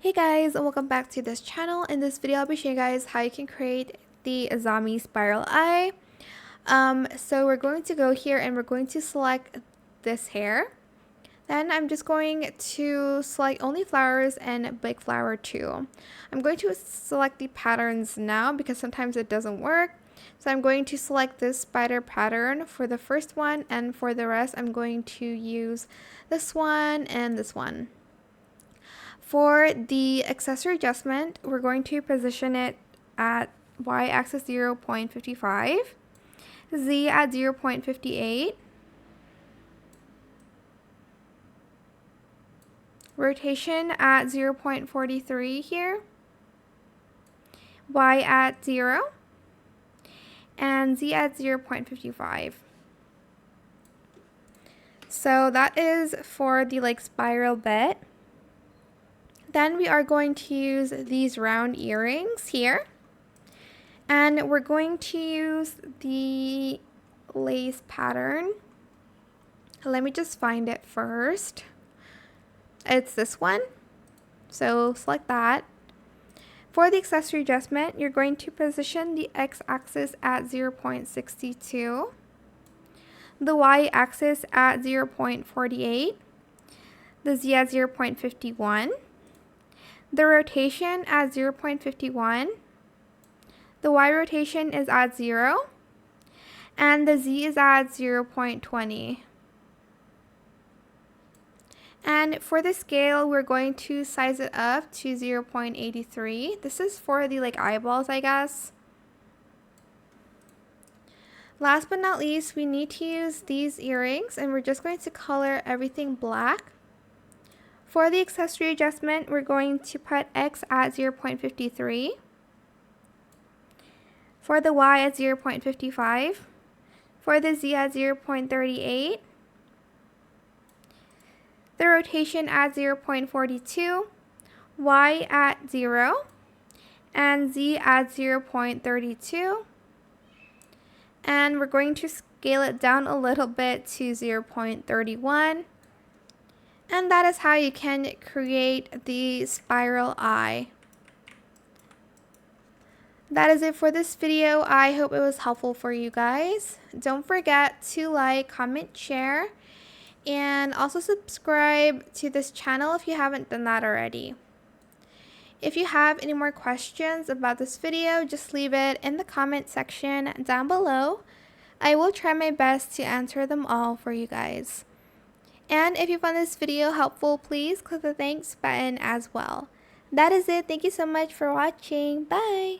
Hey guys, and welcome back to this channel. In this video, I'll be showing you guys how you can create the Azami spiral eye. So we're going to go here and we're going to select this hair. Then I'm just going to select only flowers and big flower too. I'm going to select the patterns now because sometimes it doesn't work. So I'm going to select this spider pattern for the first one, and for the rest I'm going to use this one and this one. For the accessory adjustment, we're going to position it at y-axis 0.55, z at 0.58, rotation at 0.43 here, y at 0, and z at 0.55. So that is for the spiral bit. Then we are going to use these round earrings here, and we're going to use the lace pattern. Let me just find it first. It's this one, so select that. For the accessory adjustment, you're going to position the x-axis at 0.62, the y-axis at 0.48, the z at 0.51, the rotation at 0.51, the y rotation is at 0, and the z is at 0.20. And for the scale, we're going to size it up to 0.83. This is for the eyeballs, I guess. Last but not least, we need to use these earrings, and we're just going to color everything black. For the accessory adjustment, we're going to put x at 0.53, for the y at 0.55, for the z at 0.38, the rotation at 0.42, y at 0, and z at 0.32. And we're going to scale it down a little bit to 0.31. And that is how you can create the spiral eye. That is it for this video. I hope it was helpful for you guys. Don't forget to like, comment, share, and also subscribe to this channel if you haven't done that already. If you have any more questions about this video, just leave it in the comment section down below. I will try my best to answer them all for you guys. And if you found this video helpful, please click the thanks button as well. That is it. Thank you so much for watching. Bye!